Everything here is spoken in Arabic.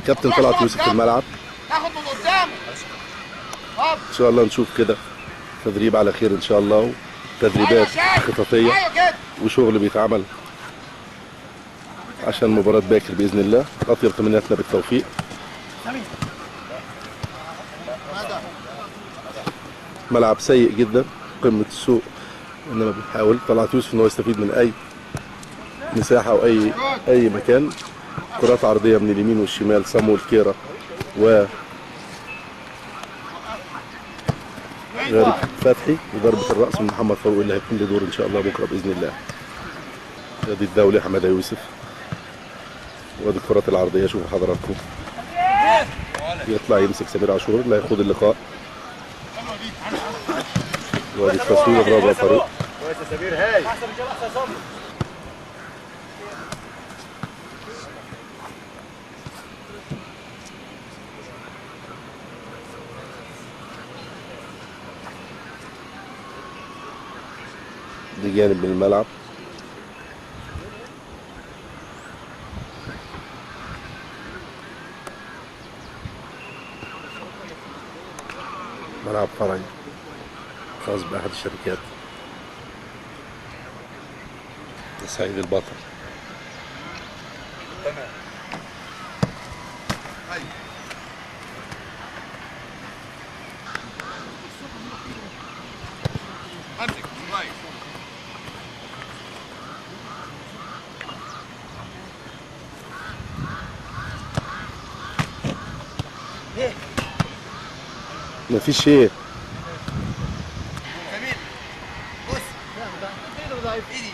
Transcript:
كابتن طلعت يوسف في الملعب. تاخد من قدام. ان شاء الله نشوف كده تدريب على خير ان شاء الله، تدريبات خططيه وشغل بيتعمل عشان مباراة باكر باذن الله. اطيب تمنياتنا بالتوفيق. ملعب سيء جدا، قمه السوق، انما بنحاول طلعت يوسف ان هو يستفيد من اي مساحه او اي مكان. كرات عرضيه من اليمين والشمال، صامويل كيرا و غريب فتحي، وضربه الراس من محمد فاروق اللي هيكون له دور ان شاء الله بكره باذن الله. ادي الدولي حماده يوسف، وادي الكرات العرضيه. شوفوا حضراتكم، يطلع يمسك سمير عاشور اللي هيخوض اللقاء، وادي التصوير. برافو يا فاروق. كويس يا سمير، هاي احسن رجال، احسن صبري. دي جانب من الملعب. ملعب فرعي خاص بأحد الشركات. سعيد البطل. تمام. امسك كويس. مفيش شيء. جميل. بص. ايدي.